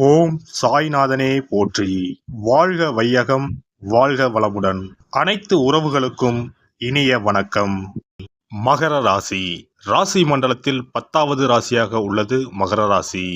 ஓம் சாய்நாதனே போற்றி. வாழ்க வையகம், வாழ்க வளமுடன். அனைத்து உறவுகளுக்கும் இனிய வணக்கம். மகர ராசி. ராசி மண்டலத்தில் 10வது ராசியாக உள்ளது மகர ராசி.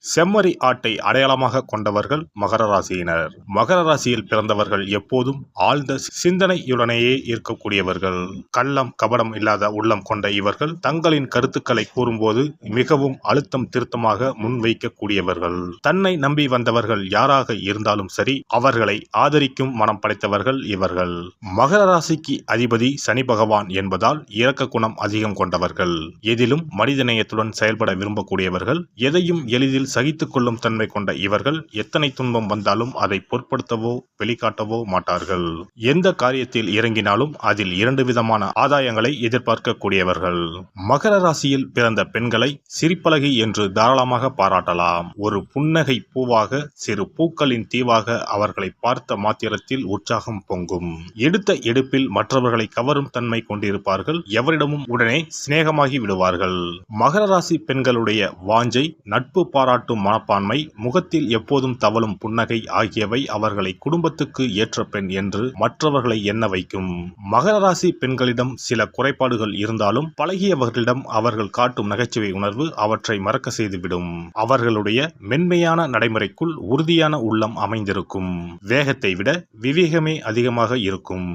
செம்மறி ஆட்டை அடையாளமாக கொண்டவர்கள் மகர ராசியினர். மகர ராசியில் பிறந்தவர்கள் எப்போதும் ஆழ்ந்த சிந்தனையுடனேயே இருக்கக்கூடியவர்கள். கள்ளம் கபடம் இல்லாத உள்ளம் கொண்ட இவர்கள் தங்களின் கருத்துக்களை கூறும்போது மிகவும் அழுத்தம் திருத்தமாக முன்வைக்கக்கூடியவர்கள். தன்னை நம்பி வந்தவர்கள் யாராக இருந்தாலும் சரி, அவர்களை ஆதரிக்கும் மனம் படைத்தவர்கள் இவர்கள். மகர ராசிக்கு அதிபதி சனி பகவான் என்பதால் இரக்க குணம் அதிகம் கொண்டவர்கள். எதிலும் மனிதநேயத்துடன் செயல்பட விரும்பக்கூடியவர்கள். எதையும் எளிதில் சகித்துக் கொள்ளும் தன்மை கொண்ட இவர்கள் எத்தனை துன்பம் வந்தாலும் அதை பொருட்படுத்தவோ வெளிக்காட்டவோ மாட்டார்கள். எந்த காரியத்தில் இறங்கினாலும் அதில் 2 விதமான ஆதாயங்களை எதிர்பார்க்கக்கூடியவர்கள். மகர ராசியில் பிறந்த பெண்களை சிரிப்பழகி என்று தாராளமாக பாராட்டலாம். ஒரு புன்னகை பூவாக, சிறு பூக்களின் தீவாக அவர்களை பார்த்த மாத்திரத்தில் உற்சாகம் பொங்கும். எடுத்த எடுப்பில் மற்றவர்களை கவரும் தன்மை கொண்டிருப்பார்கள். எவரிடமும் உடனே சிநேகமாகி விடுவார்கள். மகர ராசி பெண்களுடைய வாஞ்சை, நட்பு பாராட்டும் மனப்பான்மை, முகத்தில் எப்போதும் தவழும் புன்னகை ஆகியவை அவர்களை குடும்பத்துக்கு ஏற்ற பெண் என்று மற்றவர்களை எண்ண வைக்கும். மகர ராசி பெண்களிடம் சில குறைபாடுகள் இருந்தாலும் பழகியவர்களிடம் அவர்கள் காட்டும் நகைச்சுவை உணர்வு அவற்றை மறக்க செய்துவிடும். அவர்களுடைய மென்மையான நடைமுறைக்குள் உறுதியான உள்ளம் அமைந்திருக்கும். வேகத்தை விட விவேகமே அதிகமாக இருக்கும்.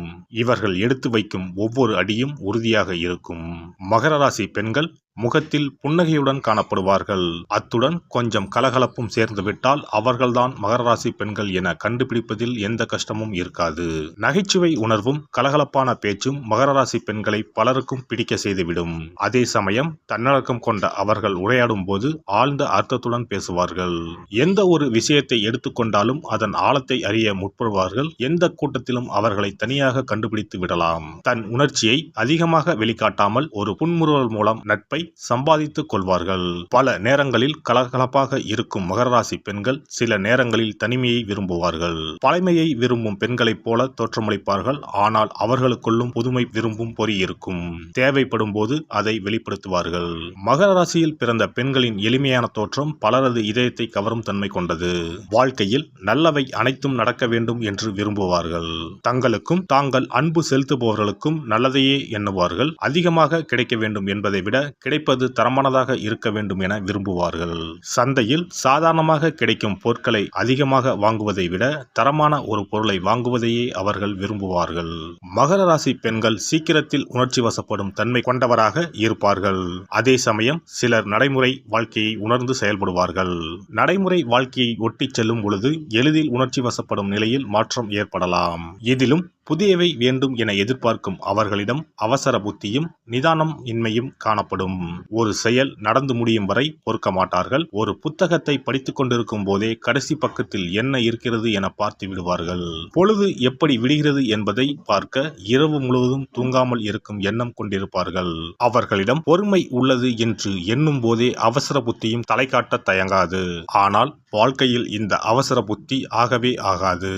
இவர்கள் எடுத்து வைக்கும் ஒவ்வொரு அடியும் உறுதியாக இருக்கும். மகர ராசி பெண்கள் முகத்தில் புன்னகையுடன் காணப்படுவார்கள். அத்துடன் கொஞ்சம் கலகலப்பும் சேர்ந்துவிட்டால் அவர்கள்தான் மகர ராசி பெண்கள் என கண்டுபிடிப்பதில் எந்த கஷ்டமும் இருக்காது. நகைச்சுவை உணர்வும் கலகலப்பான பேச்சும் மகர ராசி பெண்களை பலருக்கும் பிடிக்க செய்துவிடும். அதே சமயம் தன்னடக்கம் கொண்ட அவர்கள் உரையாடும் போது ஆழ்ந்த அர்த்தத்துடன் பேசுவார்கள். எந்த ஒரு விஷயத்தை எடுத்துக்கொண்டாலும் அதன் ஆழத்தை அறிய முற்படுவார்கள். எந்த கூட்டத்திலும் அவர்களை தனியாக கண்டுபிடித்து விடலாம். தன் உணர்ச்சியை அதிகமாக வெளிக்காட்டாமல் ஒரு புன்முறுவல் மூலம் நட்பை சம்பாதித்துக் கொள்வார்கள். பல நேரங்களில் கலகலப்பாக இருக்கும் மகர ராசி பெண்கள் சில நேரங்களில் தனிமையை விரும்புவார்கள். பழமையை விரும்பும் பெண்களைப் போல தோற்றமளிப்பார்கள். ஆனால் அவர்களுக்குள்ளும் புதுமை விரும்பும் பொறி இருக்கும். தேவைப்படும் போது அதை வெளிப்படுத்துவார்கள். மகர ராசியில் பிறந்த பெண்களின் எளிமையான தோற்றம் பலரது இதயத்தை கவரும் தன்மை கொண்டது. வாழ்க்கையில் நல்லவை அனைத்தும் நடக்க வேண்டும் என்று விரும்புவார்கள். தங்களுக்கும் தாங்கள் அன்பு செலுத்துபவர்களுக்கும் நல்லதையே எண்ணுவார்கள். அதிகமாக கிடைக்க வேண்டும் என்பதை விட கிடைப்பது தரமானதாக இருக்க வேண்டும் என விரும்புவார்கள். சந்தையில் சாதாரணமாக கிடைக்கும் பொருட்களை அதிகமாக வாங்குவதை விட தரமான ஒரு பொருளை வாங்குவதையே அவர்கள் விரும்புவார்கள். மகர ராசி பெண்கள் சீக்கிரத்தில் உணர்ச்சி வசப்படும் தன்மை கொண்டவராக இருப்பார்கள். அதே சமயம் சிலர் நடைமுறை வாழ்க்கையை உணர்ந்து செயல்படுவார்கள். நடைமுறை வாழ்க்கையை ஒட்டி செல்லும் பொழுது எளிதில் உணர்ச்சி வசப்படும் நிலையில் மாற்றம் ஏற்படலாம். இதிலும் புதியவை வேண்டும் என எதிர்பார்க்கும் அவர்களிடம் அவசர புத்தியும் நிதானம் இன்மையும் காணப்படும். ஒரு செயல் நடந்து முடியும் வரை பொறுக்க மாட்டார்கள். ஒரு புத்தகத்தை படித்துக் கொண்டிருக்கும் போதே கடைசி பக்கத்தில் என்ன இருக்கிறது என பார்த்து விடுவார்கள். பொழுது எப்படி விடுகிறது என்பதை பார்க்க இரவு முழுவதும் தூங்காமல் இருக்கும் எண்ணம் கொண்டிருப்பார்கள். அவர்களிடம் பொறுமை உள்ளது என்று எண்ணும் போதே அவசர புத்தியும் தலை காட்ட தயங்காது. ஆனால் வாழ்க்கையில் இந்த அவசர புத்தி ஆகவே ஆகாது.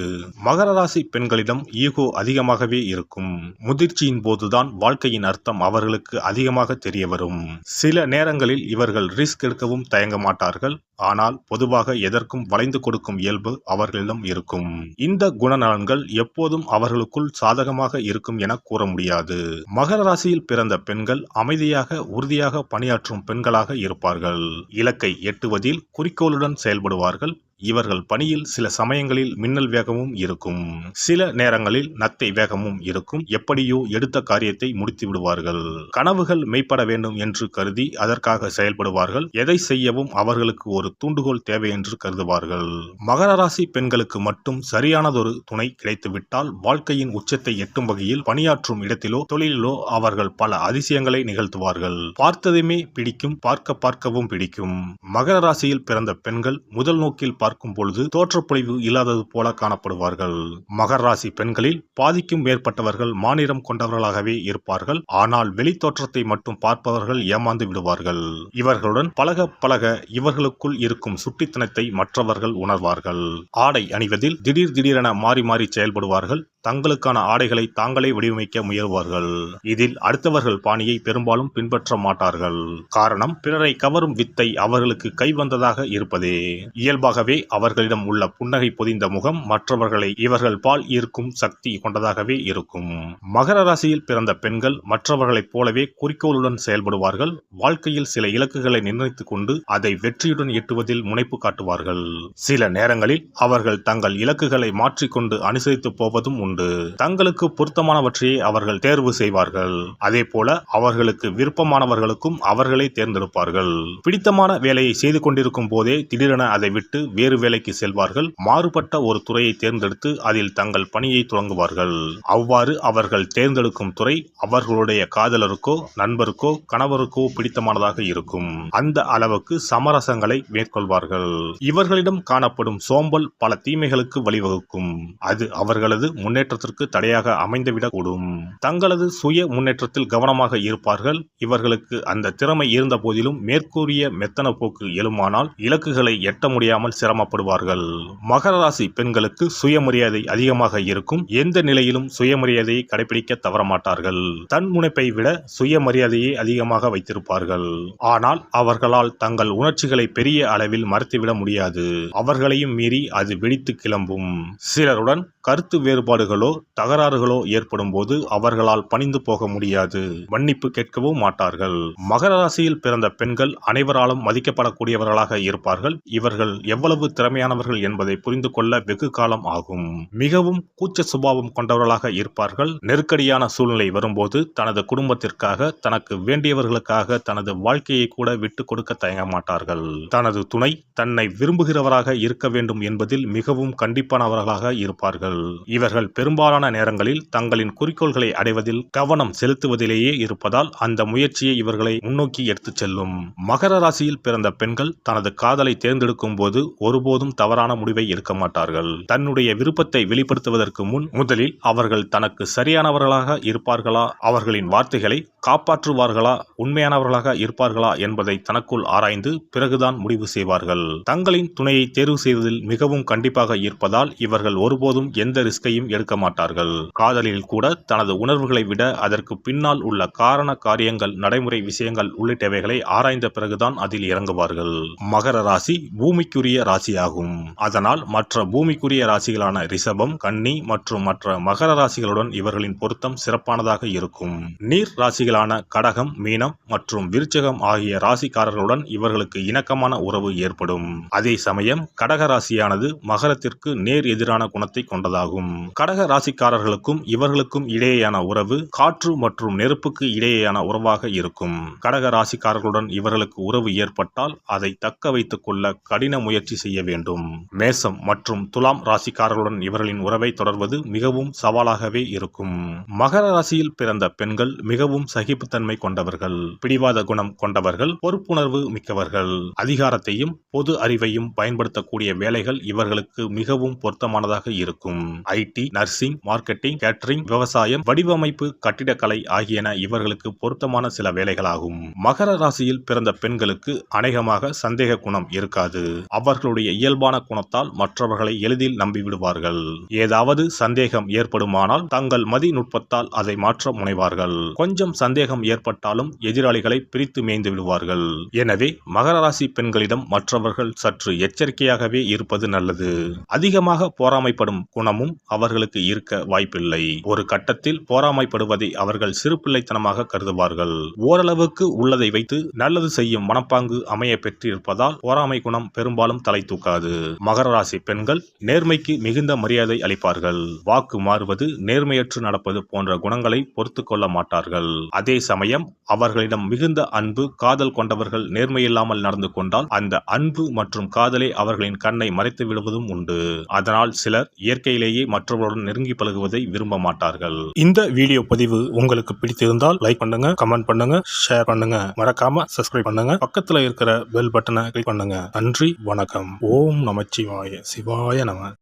மகர ராசி பெண்களிடம் ஈகோ அதிகமாகவே இருக்கும். முதிர்ச்சியின் போதுதான் வாழ்க்கையின் அர்த்தம் அவர்களுக்கு அதிகமாக தெரிய வரும். சில நேரங்களில் இவர்கள் ரிஸ்க் எடுக்கவும் தயங்க மாட்டார்கள். ஆனால் பொதுவாக எதற்கும் வளைந்து கொடுக்கும் இயல்பு அவர்களிடம் இருக்கும். இந்த குணநலன்கள் எப்போதும் அவர்களுக்குள் சாதகமாக இருக்கும் என கூற முடியாது. மகர ராசியில் பிறந்த பெண்கள் அமைதியாக உறுதியாக பணியாற்றும் பெண்களாக இருப்பார்கள். இலக்கை எட்டுவதில் குறிக்கோளுடன் செயல்படுவார்கள். இவர்கள் பணியில் சில சமயங்களில் மின்னல் வேகமும் இருக்கும். சில நேரங்களில் நத்தை வேகமும் இருக்கும். எப்படியோ எடுத்த காரியத்தை முடித்து விடுவார்கள். கனவுகள் மெய்ப்பட வேண்டும் என்று கருதி அதற்காக செயல்படுவார்கள். எதை செய்யவும் அவர்களுக்கு ஒரு தூண்டுகோல் தேவை என்று கருதுவார்கள். மகர ராசி பெண்களுக்கு மட்டும் சரியானதொரு துணை கிடைத்துவிட்டால் வாழ்க்கையின் உச்சத்தை எட்டும் வகையில் பணியாற்றும் இடத்திலோ தொழிலிலோ அவர்கள் பல அதிசயங்களை நிகழ்த்துவார்கள். பார்த்ததுமே பிடிக்கும், பார்க்கவும் பிடிக்கும். மகர ராசியில் பிறந்த பெண்கள் முதல் நோக்கில் பார்க்கும் பொழுது தோற்றப்பொழிவு இல்லாதது போல காணப்படுவார்கள். மகர ராசி பெண்களில் பாதிக்கும் மேற்பட்டவர்கள் மாநிறம் கொண்டவர்களாகவே இருப்பார்கள். ஆனால் வெளி தோற்றத்தை மட்டும் பார்ப்பவர்கள் ஏமாந்து விடுவார்கள். இவர்களுடன் பழக பழக இவர்களுக்குள் இருக்கும் சுட்டித்தனத்தை மற்றவர்கள் உணர்வார்கள். ஆடை அணிவதில் திடீரென மாறி மாறி செயல்படுவார்கள். தங்களுக்கான ஆடைகளை தாங்களே வடிவமைக்க முயல்வார்கள். இதில் அடுத்தவர்கள் பாணியை பெரும்பாலும் பின்பற்ற மாட்டார்கள். காரணம், பிறரை கவரும் வித்தை அவர்களுக்கு கைவந்ததாக இருப்பதே. இயல்பாகவே அவர்களிடம் உள்ள புன்னகை பொதிந்த முகம் மற்றவர்களை இவர்கள் பால் ஈர்க்கும் சக்தி கொண்டதாகவே இருக்கும். மகர ராசியில் பிறந்த பெண்கள் மற்றவர்களைப் போலவே குறிக்கோளுடன் செயல்படுவார்கள். வாழ்க்கையில் சில இலக்குகளை நிர்ணயித்துக் கொண்டு அதை வெற்றியுடன் எட்டுவதில் முனைப்பு காட்டுவார்கள். சில நேரங்களில் அவர்கள் தங்கள் இலக்குகளை மாற்றிக்கொண்டு அனுசரித்து போவதும் உண்டு. தங்களுக்கு பொருத்தமானவற்றையே அவர்கள் தேர்வு செய்வார்கள். அதே போல அவர்களுக்கு விருப்பமானவர்களுக்கும் அவர்களே தேர்ந்தெடுப்பார்கள். பிடித்தமான வேலையை செய்து கொண்டிருக்கும் போதே திடீரென அதை விட்டு வேறு வேலைக்கு செல்வார்கள். மாறுபட்ட ஒரு துறையை தேர்ந்தெடுத்து அதில் தங்கள் பணியை துவங்குவார்கள். அவ்வாறு அவர்கள் தேர்ந்தெடுக்கும் துறை அவர்களுடைய காதலருக்கோ நண்பருக்கோ கணவருக்கோ பிடித்தமானதாக இருக்கும். அந்த அளவுக்கு சமரசங்களை மேற்கொள்வார்கள். இவர்களிடம் காணப்படும் சோம்பல் பல தீமைகளுக்கு வழிவகுக்கும். அது அவர்களது முன்னேற்றத்திற்கு தடையாக அமைந்துவிடக்கூடும். தங்களது சுய முன்னேற்றத்தில் கவனமாக இருப்பார்கள். இவர்களுக்கு அந்த திறமை இருந்த போதிலும் மேற்கூறிய மெத்தன போக்கு எழுமானால் இலக்குகளை எட்ட முடியாமல் சிரமப்படுவார்கள். மகர ராசி பெண்களுக்கு சுயமரியாதை அதிகமாக இருக்கும். எந்த நிலையிலும் சுயமரியாதையை கடைபிடிக்க தவறமாட்டார்கள். தன் முனைப்பை விட சுயமரியாதையை அதிகமாக வைத்திருப்பார்கள். ஆனால் அவர்களால் தங்கள் உணர்ச்சிகளை பெரிய அளவில் மறைத்துவிட முடியாது. அவர்களையும் மீறி அது வெடித்து கிளம்பும். சிலருடன் கருத்து வேறுபாடுகளோ தகராறுகளோ ஏற்படும் போது அவர்களால் பணிந்து போக முடியாது. மன்னிப்பு கேட்கவும் மாட்டார்கள். மகர ராசியில் பிறந்த பெண்கள் அனைவராலும் மதிக்கப்படக்கூடியவர்களாக இருப்பார்கள். இவர்கள் எவ்வளவு திறமையானவர்கள் என்பதை புரிந்து கொள்ள வெகு காலம் ஆகும். மிகவும் கூச்ச சுபாவம் கொண்டவர்களாக இருப்பார்கள். நெருக்கடியான சூழ்நிலை வரும்போது தனது குடும்பத்திற்காக தனக்கு வேண்டியவர்களுக்காக தனது வாழ்க்கையை கூட விட்டு கொடுக்க தயங்க மாட்டார்கள். தனது துணை தன்னை விரும்புகிறவராக இருக்க வேண்டும் என்பதில் மிகவும் கண்டிப்பானவர்களாக இருப்பார்கள். இவர்கள் பெரும்பாலான நேரங்களில் தங்களின் குறிக்கோள்களை அடைவதில் கவனம் செலுத்துவதிலேயே இருப்பதால் அந்த முயற்சியை இவர்களை முன்னோக்கி எடுத்துச் செல்லும். மகர ராசியில் பிறந்த பெண்கள் தனது காதலை தேர்ந்தெடுக்கும் போது ஒருபோதும் தவறான முடிவை எடுக்க மாட்டார்கள். தன்னுடைய விருப்பத்தை வெளிப்படுத்துவதற்கு முன் முதலில் அவர்கள் தனக்கு சரியானவர்களாக இருப்பார்களா, அவர்களின் வார்த்தைகளை காப்பாற்றுவார்களா, உண்மையானவர்களாக இருப்பார்களா என்பதை தனக்குள் ஆராய்ந்து பிறகுதான் முடிவு செய்வார்கள். தங்களின் துணையை தேர்வு செய்வதில் மிகவும் கண்டிப்பாக இருப்பதால் இவர்கள் ஒருபோதும் எந்த ரிஸ்கையும் எடுக்க மாட்டார்கள். காதலில் கூட தனது உணர்வுகளை விட அதற்கு பின்னால் உள்ள காரண காரியங்கள், நடைமுறை விஷயங்கள் உள்ளிட்டவைகளை ஆராய்ந்த பிறகுதான் அதில் இறங்குவார்கள். மகர ராசி பூமிக்குரிய ராசியாகும். அதனால் மற்ற பூமிக்குரிய ராசிகளான ரிஷபம், கன்னி மற்றும் மற்ற மகர ராசிகளுடன் இவர்களின் பொருத்தம் சிறப்பானதாக இருக்கும். நீர் ராசிகளான கடகம், மீனம் மற்றும் விருச்சகம் ஆகிய ராசிக்காரர்களுடன் இவர்களுக்கு இணக்கமான உறவு ஏற்படும். அதே சமயம் கடக ராசியானது மகரத்திற்கு நேர் எதிரான குணத்தை கொண்டதாகும். கடக ராசிக்காரர்களுக்கும் இவர்களுக்கும் இடையேயான உறவு காற்று மற்றும் நெருப்புக்கு இடையேயான உறவாக இருக்கும். கடக ராசிக்காரர்களுடன் இவர்களுக்கு உறவு ஏற்பட்டால் அதை தக்க வைத்துக் கொள்ள கடின முயற்சி செய்ய வேண்டும். மேசம் மற்றும் துலாம் ராசிக்காரர்களுடன் இவர்களின் உறவை தொடர்வது மிகவும் சவாலாகவே இருக்கும். மகர ராசியில் பிறந்த பெண்கள் மிகவும் சகிப்புத்தன்மை கொண்டவர்கள், பிடிவாத குணம் கொண்டவர்கள், பொறுப்புணர்வு மிக்கவர்கள். அதிகாரத்தையும் பொது அறிவையும் பயன்படுத்தக்கூடிய வேலைகள் இவர்களுக்கு மிகவும் பொருத்தமானதாக இருக்கும். ஐடி, நர்சிங், மார்க்கெட்டிங், கேட்டரிங், விவசாயம், வடிவமைப்பு, கட்டிடக்கலை ஆகியன இவர்களுக்கு பொருத்தமான சில வேலைகளாகும். மகர ராசியில் பிறந்த பெண்களுக்கு அநேகமாக சந்தேக குணம் இருக்காது. அவர்களுடைய இயல்பான குணத்தால் மற்றவர்களை எளிதில் நம்பிவிடுவார்கள். ஏதாவது சந்தேகம் ஏற்படுமானால் தங்கள் மதிநுட்பத்தால் அதை மாற்ற முனைவார்கள். கொஞ்சம் சந்தேகம் ஏற்பட்டாலும் எதிராளிகளை பிரித்து மேய்ந்து விடுவார்கள். எனவே மகர ராசி பெண்களிடம் மற்றவர்கள் சற்று எச்சரிக்கையாகவே இருப்பது நல்லது. அதிகமாக பொறாமைப்படும் குணமும் அவர்களுக்கு இருக்க வாய்ப்பில்லை. ஒரு கட்டத்தில் பொறாமைப்படுவதை அவர்கள் சிறுபிள்ளைத்தனமாக கருதுவார்கள். ஓரளவுக்கு உள்ளதை வைத்து நல்லது செய்யும் மனப்பாங்கு அமைய பெற்றிருப்பதால் பொறாமை குணம் பெரும்பாலும் தலை தூக்காது. மகர ராசி பெண்கள் நேர்மைக்கு மிகுந்த மரியாதை அளிப்பார்கள். வாக்கு மாறுவது, நேர்மையற்று நடப்பது போன்ற குணங்களை பொறுத்து கொள்ள மாட்டார்கள். அதே சமயம் அவர்களிடம் மிகுந்த அன்பு, காதல் கொண்டவர்கள் நேர்மையில்லாமல் நடந்து கொண்டால் அந்த அன்பு மற்றும் காதலை அவர்களின் கண்ணை மறைத்து விடுவதும் உண்டு. அதனால் சிலர் இயற்கையிலேயே மற்றவர்களுடன் நெருங்கி பழகுவதை விரும்ப மாட்டார்கள். இந்த வீடியோ பதிவு உங்களுக்கு பிடித்திருந்தால் லைக் பண்ணுங்க, கமெண்ட் பண்ணுங்க, ஷேர் பண்ணுங்க, மறக்காம சப்ஸ்கிரைப் பண்ணுங்க, பக்கத்துல இருக்கிற பெல் பட்டனை கிளிக் பண்ணுங்க. நன்றி, வணக்கம். ஓம் நமச்சிவாய. சிவாய நம.